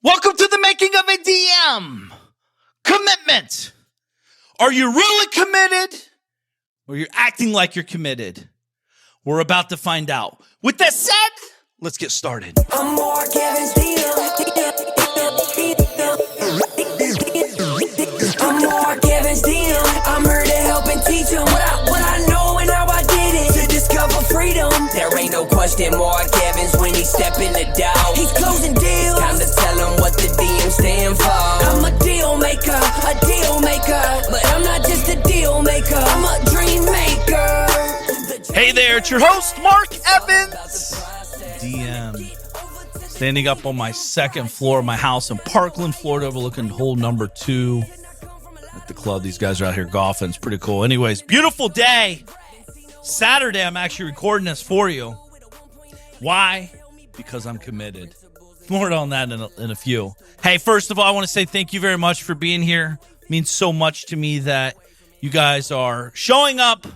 Welcome to the making of a DM. Commitment. Are you really committed or you're acting like you're committed? We're about to find out. With that said, let's get started. I'm more Kevin's DM. I'm more Kevin's DM. I'm here to help and teach him what I know and how I did it. To discover freedom. There ain't no question more Kevin's when he step in the door. He's closing deals. Time to tell him what the DM stand for. I'm a deal maker, but I'm not just a deal maker. I'm a dream maker. Hey there, it's your host, Mark Evans, DM. Standing up on my second floor of my house in Parkland, Florida, overlooking hole number 2 at the club. These guys are out here golfing. It's pretty cool. Anyways, beautiful day. Saturday, I'm actually recording this for you. Why? Because I'm committed. More on that in a few. Hey, first of all, I want to say thank you very much for being here. It means so much to me that you guys are showing up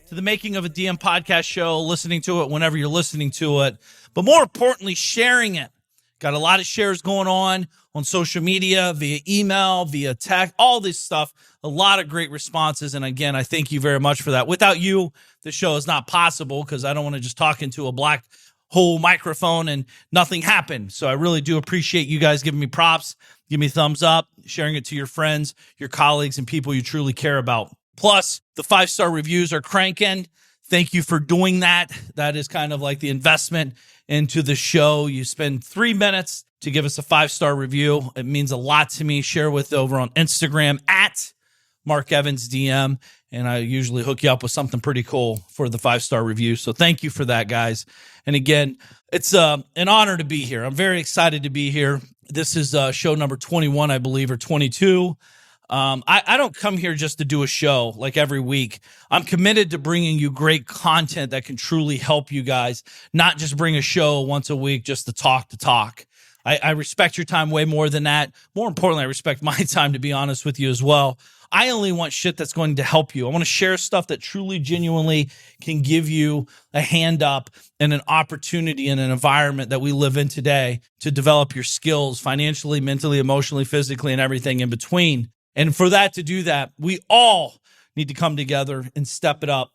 to the Making of a DM podcast show, listening to it whenever you're listening to it, but more importantly, sharing it. Got a lot of shares going on social media, via email, via text, all this stuff. A lot of great responses, and again, I thank you very much for that. Without you, the show is not possible because I don't want to just talk into a black hole microphone and nothing happened. So I really do appreciate you guys giving me props, give me thumbs up, sharing it to your friends, your colleagues, and people you truly care about. Plus, the 5-star reviews are cranking. Thank you for doing that. That is kind of like the investment into the show. You spend 3 minutes to give us a 5-star review. It means a lot to me. Share with over on Instagram at Mark Evans DM. And I usually hook you up with something pretty cool for the 5-star review. So thank you for that, guys. And again, it's an honor to be here. I'm very excited to be here. This is show number 21, I believe, or 22. I don't come here just to do a show like every week. I'm committed to bringing you great content that can truly help you guys, not just bring a show once a week just to talk. I respect your time way more than that. More importantly, I respect my time, to be honest with you as well. I only want shit that's going to help you. I want to share stuff that truly, genuinely can give you a hand up and an opportunity in an environment that we live in today to develop your skills financially, mentally, emotionally, physically, and everything in between. And for that to do that, we all need to come together and step it up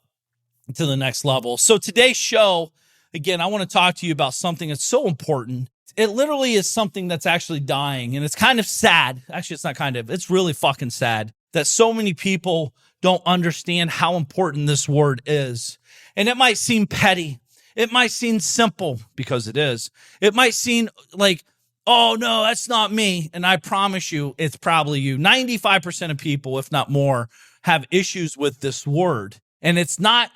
to the next level. So today's show, again, I want to talk to you about something that's so important. It literally is something that's actually dying, and it's kind of sad. Actually, it's not kind of. It's really fucking sad that so many people don't understand how important this word is. And it might seem petty. It might seem simple, because it is. It might seem like, oh, no, that's not me. And I promise you, it's probably you. 95% of people, if not more, have issues with this word. And it's not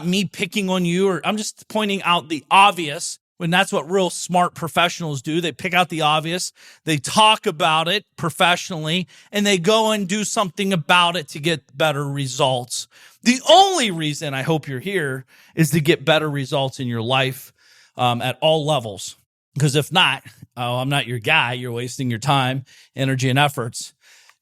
me picking on you, or I'm just pointing out the obvious. When that's what real smart professionals do. They pick out the obvious, they talk about it professionally, and they go and do something about it to get better results. The only reason I hope you're here is to get better results in your life at all levels. Because if not, I'm not your guy. You're wasting your time, energy, and efforts.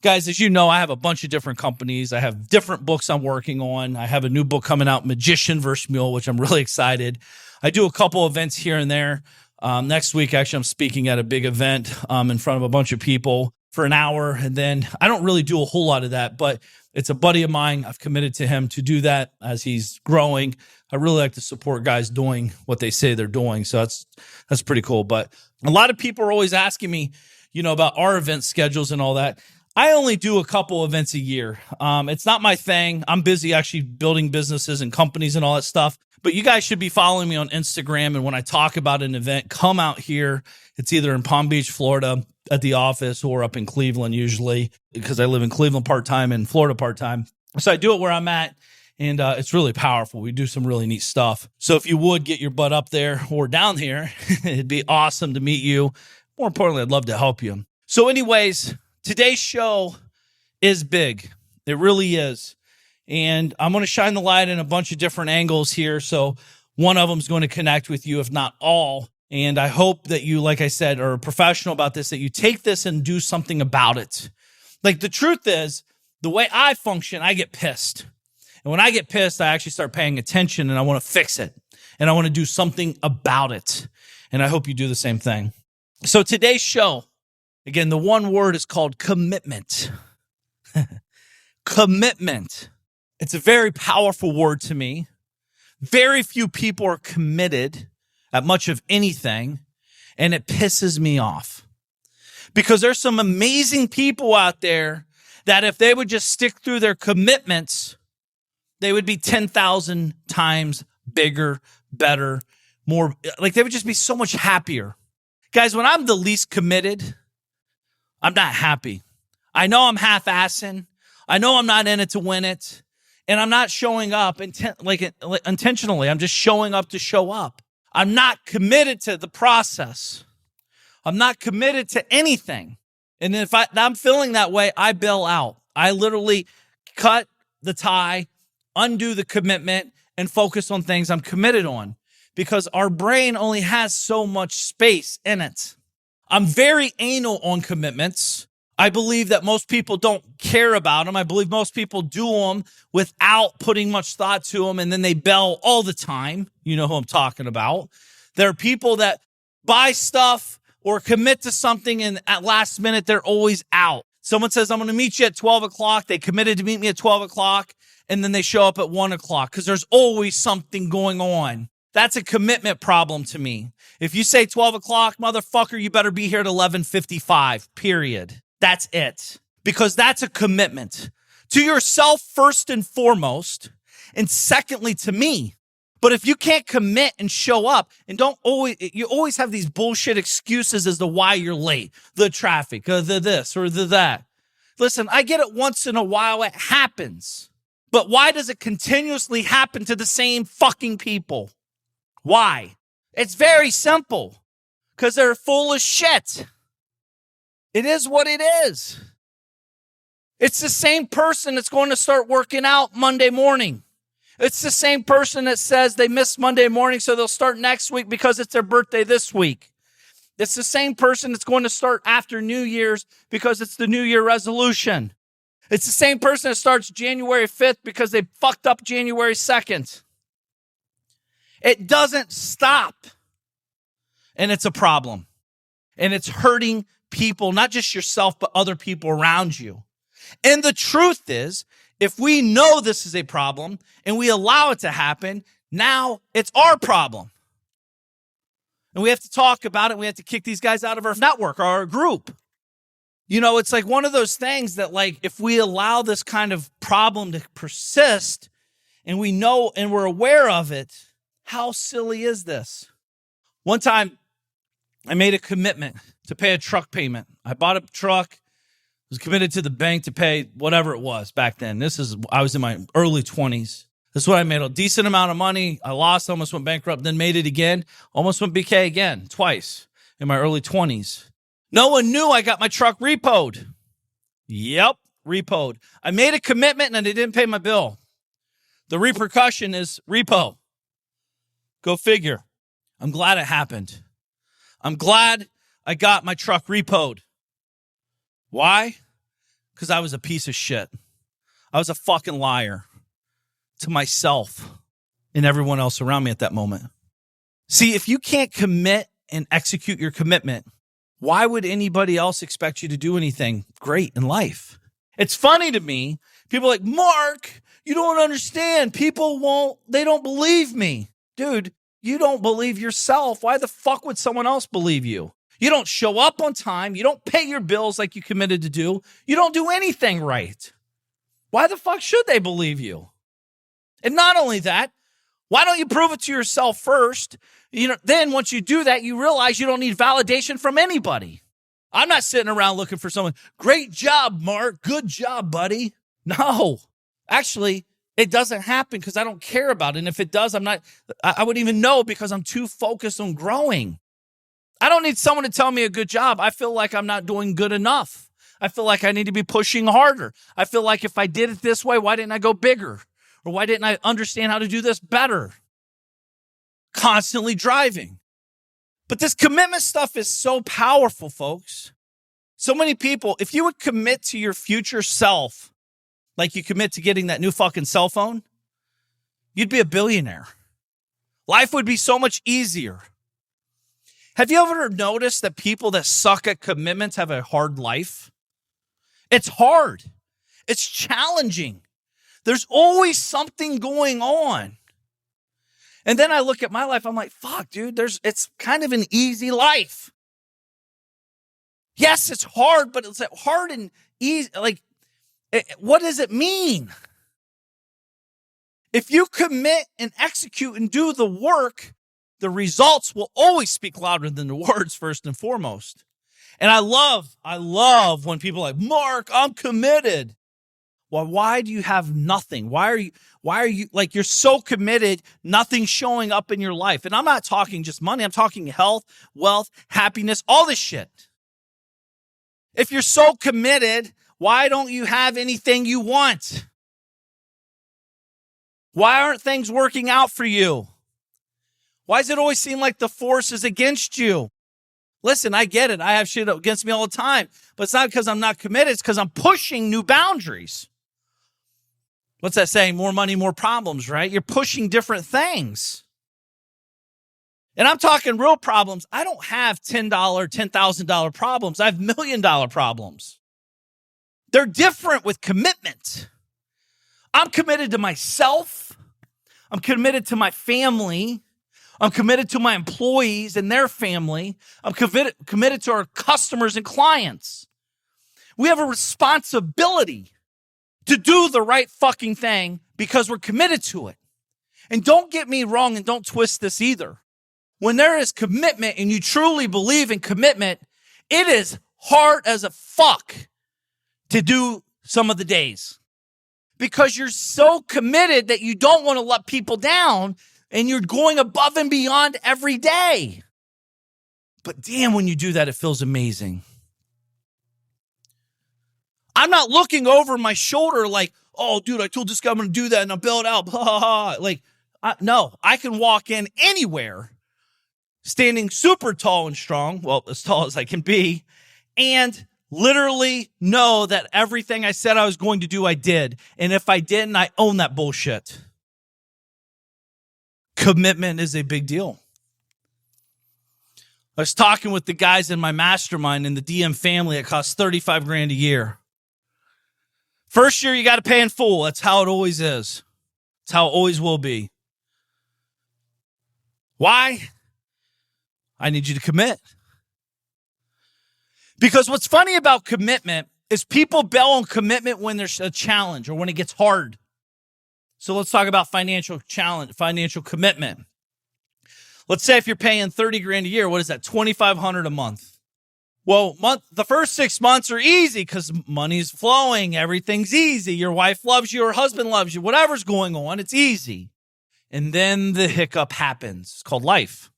Guys, as you know, I have a bunch of different companies. I have different books I'm working on. I have a new book coming out, Magician vs. Mule, which I'm really excited. I do a couple events here and there. Next week, actually, I'm speaking at a big event in front of a bunch of people for an hour. And then I don't really do a whole lot of that, but it's a buddy of mine. I've committed to him to do that as he's growing. I really like to support guys doing what they say they're doing. So that's pretty cool. But a lot of people are always asking me, about our event schedules and all that. I only do a couple events a year. It's not my thing. I'm busy actually building businesses and companies and all that stuff. But you guys should be following me on Instagram. And when I talk about an event, come out here. It's either in Palm Beach, Florida at the office, or up in Cleveland usually, because I live in Cleveland part-time and Florida part-time. So I do it where I'm at. And it's really powerful. We do some really neat stuff. So if you would get your butt up there or down here, it'd be awesome to meet you. More importantly, I'd love to help you. So anyways, today's show is big. It really is. And I'm going to shine the light in a bunch of different angles here. So one of them is going to connect with you, if not all. And I hope that you, like I said, are professional about this, that you take this and do something about it. Like, the truth is, the way I function, I get pissed. And when I get pissed, I actually start paying attention, and I want to fix it. And I want to do something about it. And I hope you do the same thing. So today's show, Again, the one word is called commitment. Commitment. It's a very powerful word to me. Very few people are committed at much of anything, and it pisses me off. Because there's some amazing people out there that if they would just stick through their commitments, they would be 10,000 times bigger, better, more, like they would just be so much happier. Guys, when I'm the least committed, I'm not happy. I know I'm half-assing. I know I'm not in it to win it. And I'm not showing up intentionally. I'm just showing up to show up. I'm not committed to the process. I'm not committed to anything. And if I'm feeling that way, I bail out. I literally cut the tie, undo the commitment, and focus on things I'm committed on. Because our brain only has so much space in it. I'm very anal on commitments. I believe that most people don't care about them. I believe most people do them without putting much thought to them, and then they bail all the time. You know who I'm talking about. There are people that buy stuff or commit to something, and at last minute, they're always out. Someone says, I'm going to meet you at 12 o'clock. They committed to meet me at 12 o'clock, and then they show up at 1 o'clock because there's always something going on. That's a commitment problem to me. If you say 12 o'clock, motherfucker, you better be here at 11:55, period. That's it. Because that's a commitment to yourself first and foremost, and secondly to me. But if you can't commit and show up and you always have these bullshit excuses as to why you're late. The traffic, the this or the that. Listen, I get it once in a while, it happens. But why does it continuously happen to the same fucking people? Why? It's very simple. Because they're full of shit. It is what it is. It's the same person that's going to start working out Monday morning. It's the same person that says they missed Monday morning, so they'll start next week because it's their birthday this week. It's the same person that's going to start after New Year's because it's the New Year resolution. It's the same person that starts January 5th because they fucked up January 2nd. It doesn't stop. And it's a problem. And it's hurting people, not just yourself, but other people around you. And the truth is, if we know this is a problem and we allow it to happen, now it's our problem. And we have to talk about it. We have to kick these guys out of our network or our group. You know, it's like one of those things that, like, if we allow this kind of problem to persist and we know and we're aware of it, how silly is this? One time, I made a commitment to pay a truck payment. I bought a truck, was committed to the bank to pay whatever it was back then. I was in my early 20s. This is what I made, a decent amount of money. I lost, almost went bankrupt, then made it again. Almost went BK again, twice in my early 20s. No one knew I got my truck repoed. Yep, repoed. I made a commitment and I didn't pay my bill. The repercussion is repo. Go figure. I'm glad it happened. I'm glad I got my truck repoed. Why? Because I was a piece of shit. I was a fucking liar to myself and everyone else around me at that moment. See, if you can't commit and execute your commitment, why would anybody else expect you to do anything great in life? It's funny to me. People are like, Mark, you don't understand. They don't believe me. Dude, you don't believe yourself. Why the fuck would someone else believe you? You don't show up on time. You don't pay your bills like you committed to do. You don't do anything right. Why the fuck should they believe you? And not only that, why don't you prove it to yourself first? Then once you do that, you realize you don't need validation from anybody. I'm not sitting around looking for someone, great job, Mark. Good job, buddy. No, actually, it doesn't happen because I don't care about it. And if it does, I wouldn't even know because I'm too focused on growing. I don't need someone to tell me a good job. I feel like I'm not doing good enough. I feel like I need to be pushing harder. I feel like if I did it this way, why didn't I go bigger? Or why didn't I understand how to do this better? Constantly driving. But this commitment stuff is so powerful, folks. So many people, if you would commit to your future self, like you commit to getting that new fucking cell phone, you'd be a billionaire. Life would be so much easier. Have you ever noticed that people that suck at commitments have a hard life? It's hard. It's challenging. There's always something going on. And then I look at my life, I'm like, fuck, dude, it's kind of an easy life. Yes, it's hard, but it's hard and easy. Like, what does it mean? If you commit and execute and do the work, the results will always speak louder than the words, first and foremost. And I love when people are like, Mark, I'm committed. Well, why do you have nothing? Why are you like, you're so committed, nothing's showing up in your life? And I'm not talking just money. I'm talking health, wealth, happiness, all this shit. If you're so committed, why don't you have anything you want? Why aren't things working out for you? Why does it always seem like the force is against you? Listen, I get it. I have shit against me all the time, but it's not because I'm not committed. It's because I'm pushing new boundaries. What's that saying? More money, more problems, right? You're pushing different things. And I'm talking real problems. I don't have $10, $10,000 problems. I have $1 million problems. They're different with commitment. I'm committed to myself. I'm committed to my family. I'm committed to my employees and their family. I'm committed to our customers and clients. We have a responsibility to do the right fucking thing because we're committed to it. And don't get me wrong and don't twist this either. When there is commitment and you truly believe in commitment, it is hard as a fuck to do some of the days because you're so committed that you don't want to let people down and you're going above and beyond every day. But damn, when you do that, it feels amazing. I'm not looking over my shoulder like, oh, dude, I told this guy I'm going to do that and I'll bail it out. Blah, blah, blah. Like, no, I can walk in anywhere standing super tall and strong, well, as tall as I can be, and literally know that everything I said I was going to do, I did. And if I didn't, I own that bullshit. Commitment is a big deal. I was talking with the guys in my mastermind in the DM family. It costs $35,000 a year. First year, you got to pay in full. That's how it always is. It's how it always will be. Why? I need you to commit. Because what's funny about commitment is people bail on commitment when there's a challenge or when it gets hard. So let's talk about financial challenge, financial commitment. Let's say if you're paying $30,000 a year, what is that? $2,500 a month. Well, the first 6 months are easy because money's flowing. Everything's easy. Your wife loves you, your husband loves you, whatever's going on, it's easy. And then the hiccup happens. It's called life.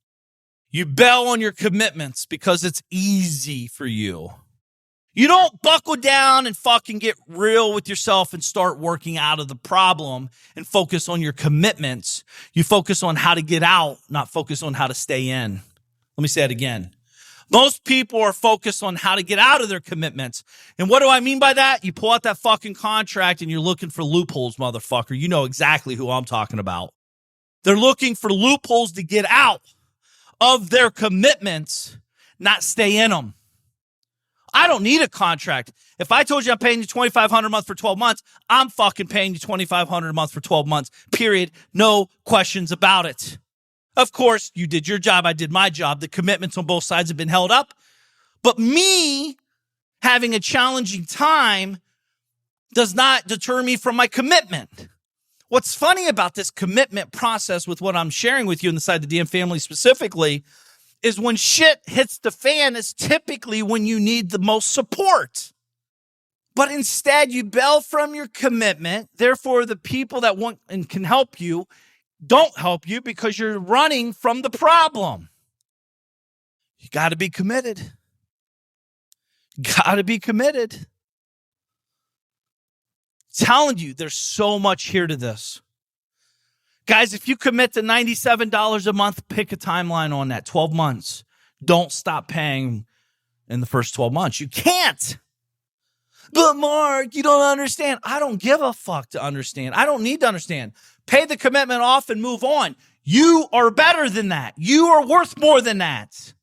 You bail on your commitments because it's easy for you. You don't buckle down and fucking get real with yourself and start working out of the problem and focus on your commitments. You focus on how to get out, not focus on how to stay in. Let me say it again. Most people are focused on how to get out of their commitments. And what do I mean by that? You pull out that fucking contract and you're looking for loopholes, motherfucker. You know exactly who I'm talking about. They're looking for loopholes to get out of their commitments, not stay in them. I don't need a contract. If I told you I'm paying you $2,500 a month for 12 months, I'm fucking paying you $2,500 a month for 12 months, period. No questions about it. Of course, you did your job. I did my job. The commitments on both sides have been held up. But me having a challenging time does not deter me from my commitment. What's funny about this commitment process with what I'm sharing with you inside the DM family specifically is when shit hits the fan is typically when you need the most support. But instead, you bail from your commitment. Therefore, the people that want and can help you don't help you because you're running from the problem. You got to be committed. Got to be committed. I'm telling you, there's so much here to this. Guys, if you commit to $97 a month, pick a timeline on that, 12 months. Don't stop paying in the first 12 months. You can't. But Mark, you don't understand. I don't give a fuck to understand. I don't need to understand. Pay the commitment off and move on. You are better than that. You are worth more than that.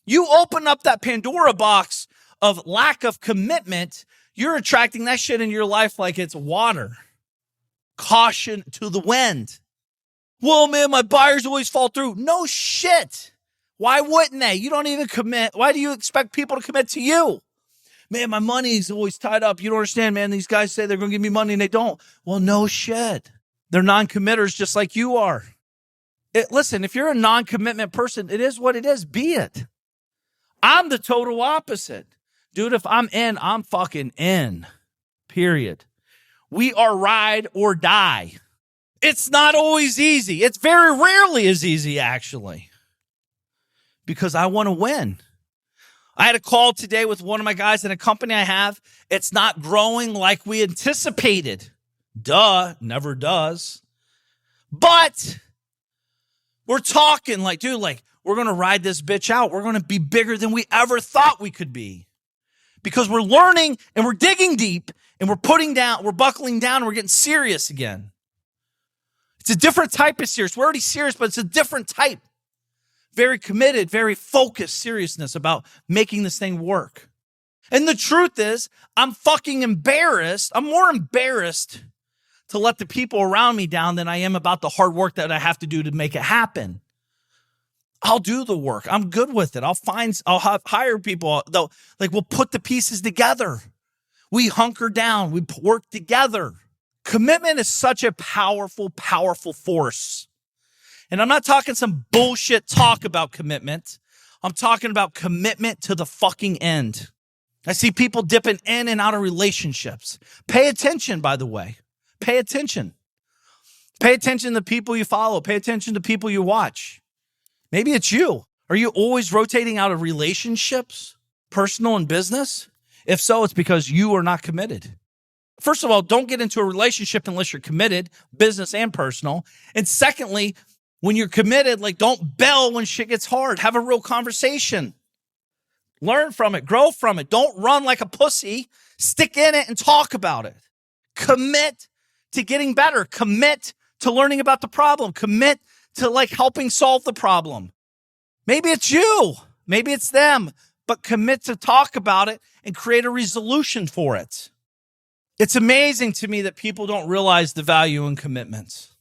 You open up that Pandora box of lack of commitment, you're attracting that shit in your life like it's water. Caution to the wind. Well, man, my buyers always fall through. No shit. Why wouldn't they? You don't even commit. Why do you expect people to commit to you? Man, my money's always tied up. You don't understand, man. These guys say they're going to give me money and they don't. Well, no shit. They're non-committers just like you are. Listen, if you're a non-commitment person, it is what it is. Be it. I'm the total opposite. Dude, if I'm in, I'm fucking in. Period. We are ride or die. It's not always easy. It's very rarely as easy, actually. Because I want to win. I had a call today with one of my guys in a company I have. It's not growing like we anticipated. Duh, never does. But we're talking like, dude, like, we're going to ride this bitch out. We're going to be bigger than we ever thought we could be. Because we're learning and we're digging deep and we're buckling down and we're getting serious again. It's a different type of serious. We're already serious, but it's a different type. Very committed, very focused seriousness about making this thing work. And the truth is, I'm fucking embarrassed. I'm more embarrassed to let the people around me down than I am about the hard work that I have to do to make it happen. I'll do the work. I'm good with it. I'll hire people. We'll put the pieces together. We hunker down. We work together. Commitment is such a powerful, powerful force. And I'm not talking some bullshit talk about commitment. I'm talking about commitment to the fucking end. I see people dipping in and out of relationships. Pay attention, by the way. Pay attention. Pay attention to the people you follow. Pay attention to people you watch. Maybe it's you. Are you always rotating out of relationships, personal and business? If so, it's because you are not committed. First of all, don't get into a relationship unless you're committed, business and personal. And secondly, when you're committed, don't bail when shit gets hard. Have a real conversation. Learn from it. Grow from it. Don't run like a pussy. Stick in it and talk about it. Commit to getting better. Commit to learning about the problem. Commit to helping solve the problem. Maybe it's you. Maybe it's them. But commit to talk about it and create a resolution for it. It's amazing to me that people don't realize the value in commitments.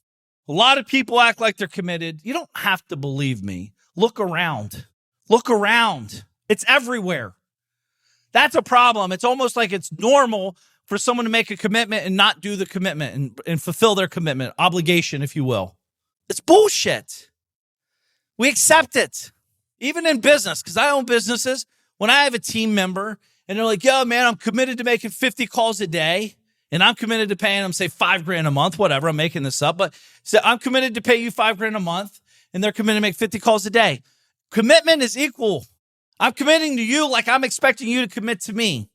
A lot of people act like they're committed. You don't have to believe me. Look around. Look around. It's everywhere. That's a problem. It's almost like it's normal for someone to make a commitment and not do the commitment and fulfill their commitment, obligation, if you will. It's bullshit. We accept it. Even in business, because I own businesses, when I have a team member and they're like, yo, man, I'm committed to making 50 calls a day. And I'm committed to paying them, say, $5,000 a month, whatever. I'm making this up. But so I'm committed to pay you $5,000 a month, and they're committed to make 50 calls a day. Commitment is equal. I'm committing to you like I'm expecting you to commit to me.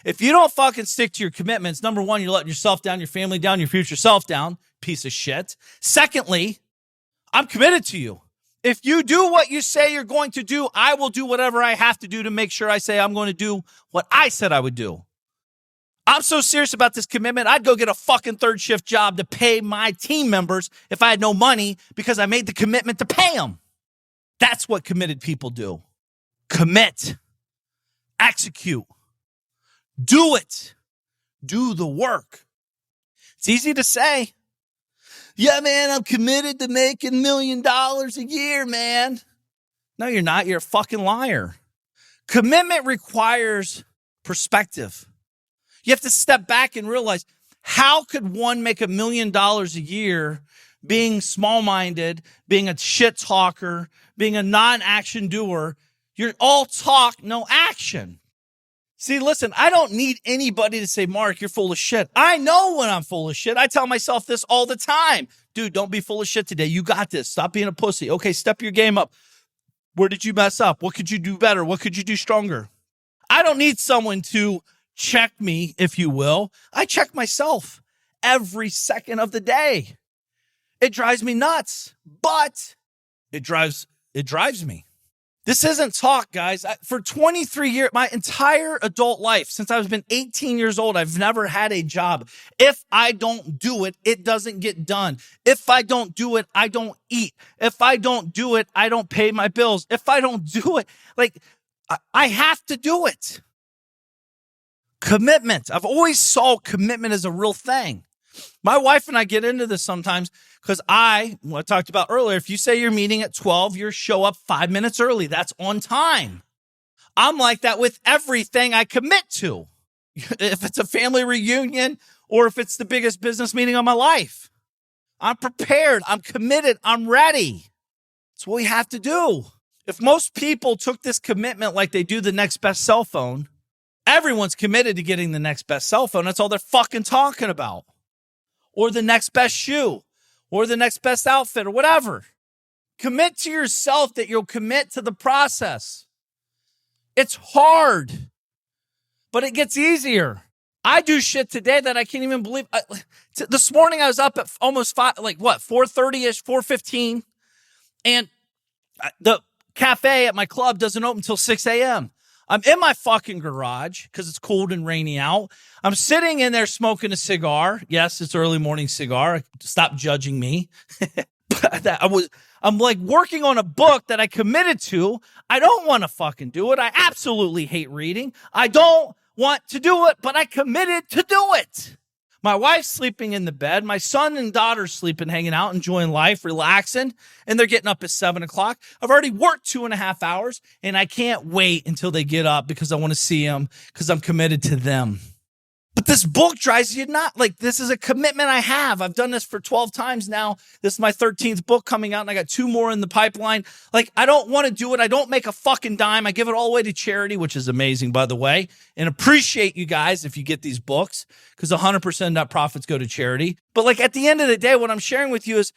If you don't fucking stick to your commitments, number one, you're letting yourself down, your family down, your future self down, piece of shit. Secondly, I'm committed to you. If you do what you say you're going to do, I will do whatever I have to do to make sure I say I'm going to do what I said I would do. I'm so serious about this commitment, I'd go get a fucking third shift job to pay my team members if I had no money because I made the commitment to pay them. That's what committed people do. Commit. Execute. Do it. Do the work. It's easy to say. Yeah, man, I'm committed to making $1 million a year, man. No, you're not. You're a fucking liar. Commitment requires perspective. You have to step back and realize, how could one make $1 million a year being small-minded, being a shit talker, being a non-action doer? You're all talk, no action. See, listen, I don't need anybody to say, Mark, you're full of shit. I know when I'm full of shit. I tell myself this all the time. Dude, don't be full of shit today. You got this. Stop being a pussy. Okay, step your game up. Where did you mess up? What could you do better? What could you do stronger? I don't need someone to check me, if you will. I check myself every second of the day. It drives me nuts, but it drives me. This isn't talk, guys. For 23 years, my entire adult life, since I've been 18 years old, I've never had a job. If I don't do it, it doesn't get done. If I don't do it, I don't eat. If I don't do it, I don't pay my bills. If I don't do it, I have to do it. Commitment. I've always saw commitment as a real thing. My wife and I get into this sometimes because I talked about earlier, if you say you're meeting at 12, you show up 5 minutes early. That's on time. I'm like that with everything I commit to. If it's a family reunion or if it's the biggest business meeting of my life, I'm prepared. I'm committed. I'm ready. It's what we have to do. If most people took this commitment like they do the next best cell phone, everyone's committed to getting the next best cell phone. That's all they're fucking talking about. Or the next best shoe, or the next best outfit, or whatever. Commit to yourself that you'll commit to the process. It's hard, but it gets easier. I do shit today that I can't even believe. This morning I was up at almost 4:30ish, 4:15, and the cafe at my club doesn't open until 6 a.m. I'm in my fucking garage because it's cold and rainy out. I'm sitting in there smoking a cigar. Yes, it's early morning cigar. Stop judging me. I'm like working on a book that I committed to. I don't want to fucking do it. I absolutely hate reading. I don't want to do it, but I committed to do it. My wife's sleeping in the bed. My son and daughter sleeping, hanging out, enjoying life, relaxing, and they're getting up at 7 o'clock. I've already worked 2.5 hours, and I can't wait until they get up because I want to see them because I'm committed to them. But this book drives you not like this is a commitment I have. I've done this for 12 times now. This is my 13th book coming out, and I got 2 more in the pipeline. Like, I don't want to do it. I don't make a fucking dime. I give it all away to charity, which is amazing, by the way, and appreciate you guys if you get these books because 100% of net profits go to charity. But like at the end of the day, what I'm sharing with you is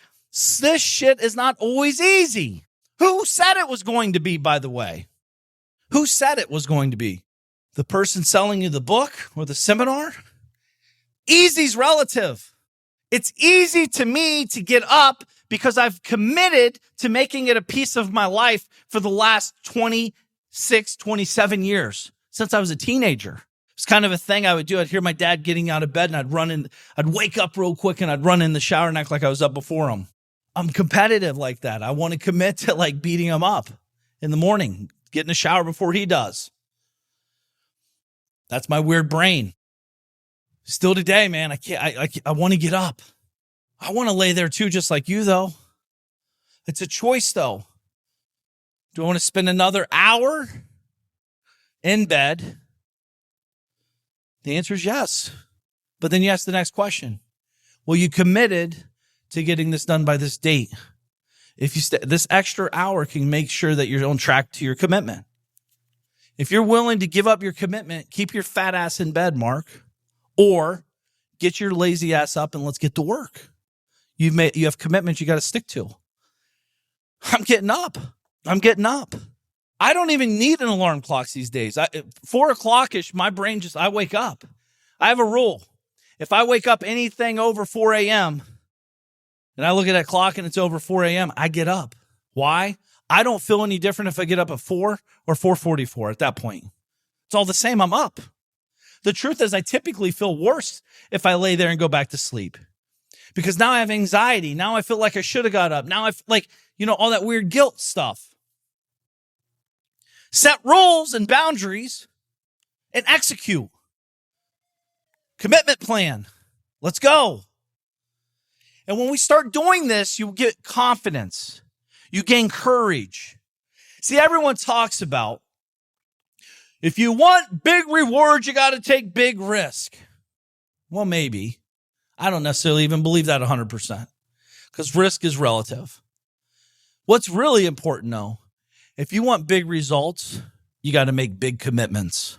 this shit is not always easy. Who said it was going to be, by the way? Who said it was going to be? The person selling you the book or the seminar? Easy's relative. It's easy to me to get up because I've committed to making it a piece of my life for the last 26, 27 years since I was a teenager. It's kind of a thing I would do. I'd hear my dad getting out of bed and I'd wake up real quick and I'd run in the shower and act like I was up before him. I'm competitive like that. I want to commit to like beating him up in the morning, get in the shower before he does. That's my weird brain. Still today, man, I want to get up. I want to lay there too, just like you, though. It's a choice, though. Do I want to spend another hour in bed? The answer is yes. But then you ask the next question. Well, you committed to getting this done by this date. If you this extra hour can make sure that you're on track to your commitment. If you're willing to give up your commitment, keep your fat ass in bed, Mark, or get your lazy ass up and let's get to work. You have commitments you got to stick to. I'm getting up. I don't even need an alarm clock these days. 4 o'clock-ish, my brain I wake up. I have a rule. If I wake up anything over 4 a.m. and I look at that clock and it's over 4 a.m., I get up. Why? I don't feel any different if I get up at 4 or 4:44 at that point. It's all the same. I'm up. The truth is I typically feel worse if I lay there and go back to sleep because now I have anxiety. Now I feel like I should have got up. Now all that weird guilt stuff. Set rules and boundaries and execute. Commitment plan. Let's go. And when we start doing this, you get confidence. You gain courage. See, everyone talks about if you want big rewards, you got to take big risk. Well, maybe. I don't necessarily even believe that 100% because risk is relative. What's really important, though, if you want big results, you got to make big commitments.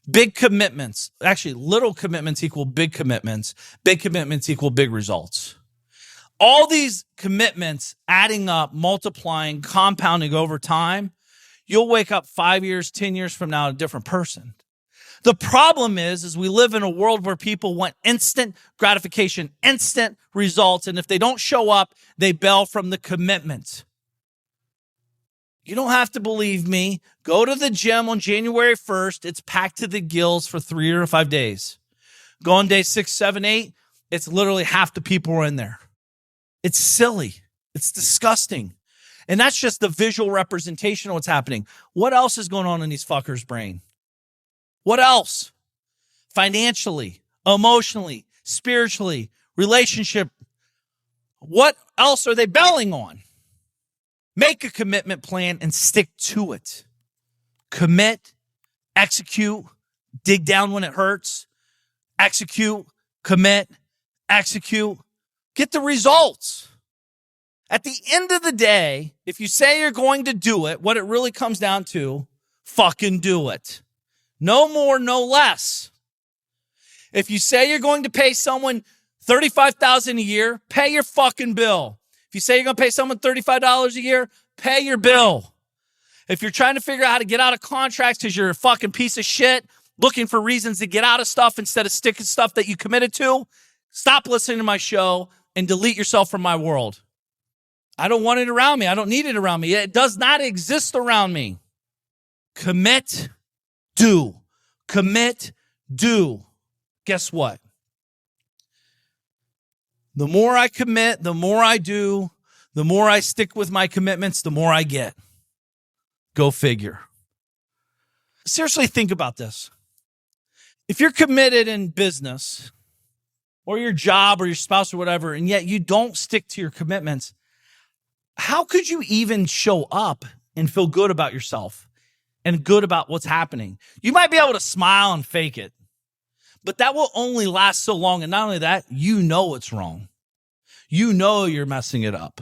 Big commitments. Actually, little commitments equal big commitments. Big commitments equal big results. All these commitments adding up, multiplying, compounding over time, you'll wake up 5 years, 10 years from now a different person. The problem is we live in a world where people want instant gratification, instant results, and if they don't show up, they bail from the commitment. You don't have to believe me. Go to the gym on January 1st. It's packed to the gills for 3 or 5 days. Go on day 6, 7, 8. It's literally half the people are in there. It's silly. It's disgusting. And that's just the visual representation of what's happening. What else is going on in these fuckers' brain? What else? Financially, emotionally, spiritually, relationship. What else are they bailing on? Make a commitment plan and stick to it. Commit, execute, dig down when it hurts, execute, commit, execute, get the results. At the end of the day, if you say you're going to do it, what it really comes down to, fucking do it. No more, no less. If you say you're going to pay someone $35,000 a year, pay your fucking bill. If you say you're going to pay someone $35 a year, pay your bill. If you're trying to figure out how to get out of contracts because you're a fucking piece of shit, looking for reasons to get out of stuff instead of sticking stuff that you committed to, stop listening to my show and delete yourself from my world. I don't want it around me. I don't need it around me. It does not exist around me. Commit, do. Commit, do. Guess what? The more I commit, the more I do, the more I stick with my commitments, the more I get. Go figure. Seriously, think about this. If you're committed in business or your job or your spouse or whatever, and yet you don't stick to your commitments, how could you even show up and feel good about yourself and good about what's happening? You might be able to smile and fake it, but that will only last so long. And not only that, you know it's wrong. You know you're messing it up.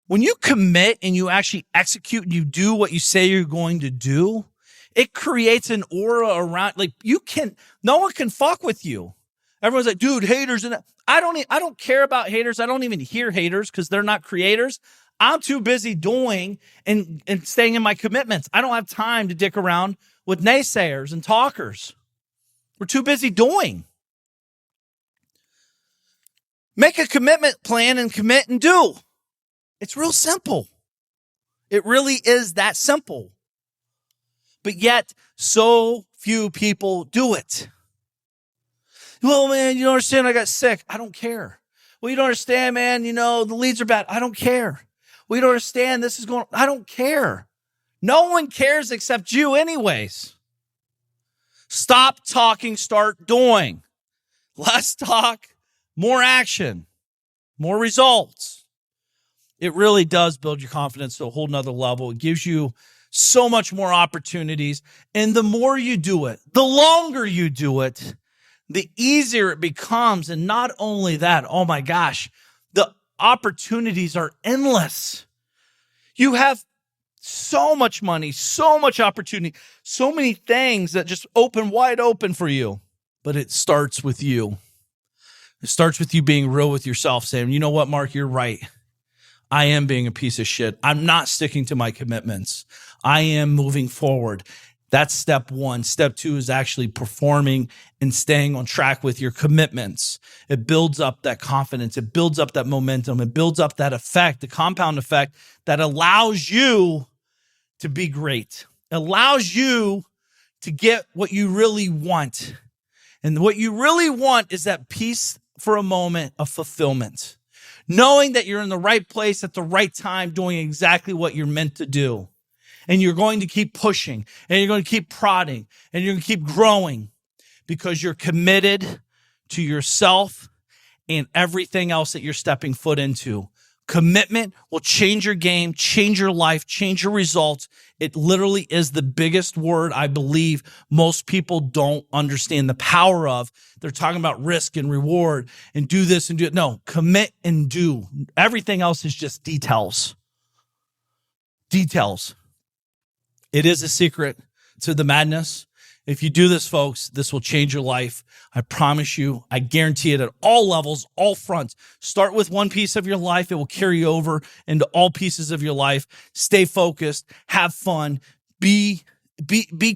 When you commit and you actually execute and you do what you say you're going to do, it creates an aura around, like no one can fuck with you. Everyone's like, dude, haters. And I don't care about haters. I don't even hear haters because they're not creators. I'm too busy doing and staying in my commitments. I don't have time to dick around with naysayers and talkers. We're too busy doing. Make a commitment plan and commit and do. It's real simple. It really is that simple. But yet, so few people do it. Well, man, you don't understand, I got sick. I don't care. Well, you don't understand, man, the leads are bad. I don't care. Well, you don't understand, this is going on. I don't care. No one cares except you anyways. Stop talking, start doing. Less talk, more action, more results. It really does build your confidence to a whole nother level. It gives you so much more opportunities. And the more you do it, the longer you do it, the easier it becomes. And not only that, oh my gosh, the opportunities are endless. You have so much money, so much opportunity, so many things that just open wide open for you. But it starts with you. It starts with you being real with yourself, saying, you know what, Mark, you're right. I am being a piece of shit. I'm not sticking to my commitments. I am moving forward. That's step one. Step two is actually performing and staying on track with your commitments. It builds up that confidence. It builds up that momentum. It builds up that effect, the compound effect that allows you to be great. It allows you to get what you really want. And what you really want is that peace for a moment of fulfillment. Knowing that you're in the right place at the right time, doing exactly what you're meant to do. And you're going to keep pushing, and you're going to keep prodding, and you're going to keep growing because you're committed to yourself and everything else that you're stepping foot into. Commitment will change your game, change your life, change your results. It literally is the biggest word I believe most people don't understand the power of. They're talking about risk and reward and do this and do it. No, commit and do. Everything else is just details. Details. It is a secret to the madness. If you do this, folks, this will change your life. I promise you. I guarantee it at all levels, all fronts. Start with one piece of your life. It will carry over into all pieces of your life. Stay focused, have fun, be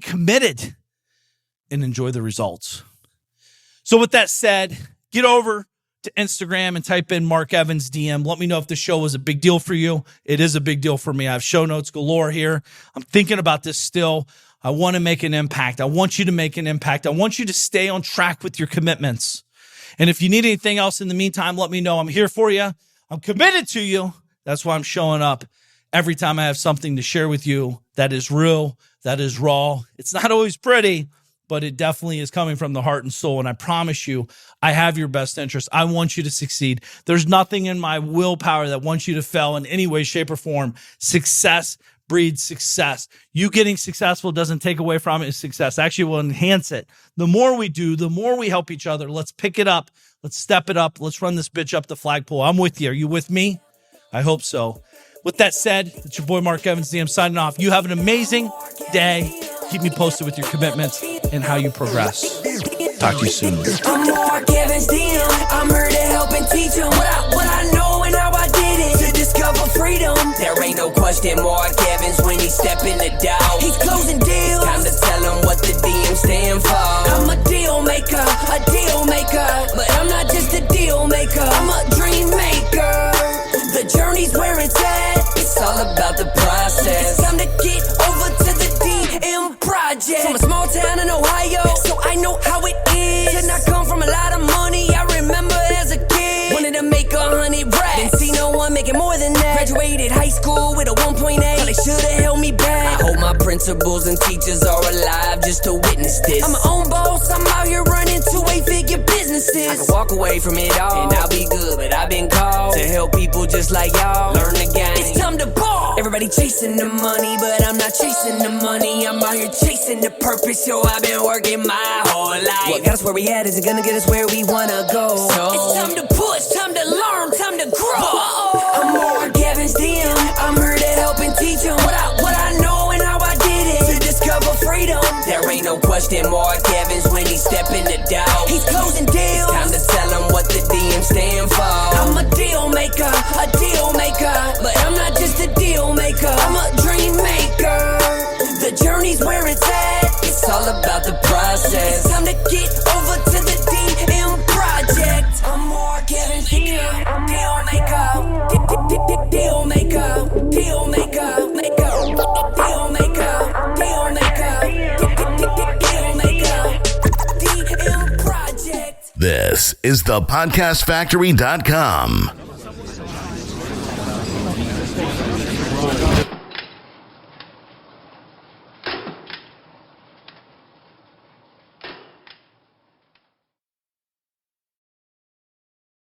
committed, and enjoy the results. So with that said, get over to Instagram and type in Mark Evans DM. Let me know if the show was a big deal for you. It is a big deal for me. I have show notes galore here. I'm thinking about this still. I want to make an impact. I want you to make an impact. I want you to stay on track with your commitments. And if you need anything else in the meantime, let me know. I'm here for you. I'm committed to you. That's why I'm showing up every time I have something to share with you that is real, that is raw. It's not always pretty, but it definitely is coming from the heart and soul. And I promise you, I have your best interest. I want you to succeed. There's nothing in my willpower that wants you to fail in any way, shape, or form. Success breeds success. You getting successful doesn't take away from it. Success actually will enhance it. The more we do, the more we help each other. Let's pick it up. Let's step it up. Let's run this bitch up the flagpole. I'm with you. Are you with me? I hope so. With that said, it's your boy Mark Evans. I'm signing off. You have an amazing day. Keep me posted with your commitments and how you progress. Talk to you soon. I'm Mark Evans, DM. I'm here to help and teach them what I know and how I did it to discover freedom. There ain't no question Mark Evans when he step in the door. He's closing deals. Time to tell him what the DM stand for. I'm a deal maker, but I'm not just a deal maker. I'm a dream maker. The journey's where it's at. It's all about the process. It's time to get over to the DM project. From a small town in Ohio, so I know how it is. Did not come from a lot of money. I remember as a kid, wanted to make 100 racks. Didn't see no one making more than that. Graduated high school with a 1.8. They should've held me back. I hope my principals and teachers are alive just to witness this. I'm my own boss. I'm out here running 2-8-figure businesses. I can walk away from it all and I'll be good, but I've been called to help people just like y'all learn the game. It's time to ball. Everybody chasing the money, but I'm not chasing the money. I'm out here chasing the purpose, so I've been working my whole life. What got us where we at isn't gonna get us where we wanna go. So it's time to push, time to learn, time to grow. I'm Mark Evans, DM. I'm here to help and teach them what I know and how I did it to discover freedom. There ain't no question Mark Evans when he step in the door. He's closing deals. Time to tell him what the DM stand for. I'm a deal maker, but I'm not just a deal maker. I'm a dream maker. The journey's where it's at. It's all about the process. It's time to get over to the DM project. I'm Mark Evans, DM. Deal maker, deal maker, deal maker, deal maker, DM project. This is thepodcastfactory.com.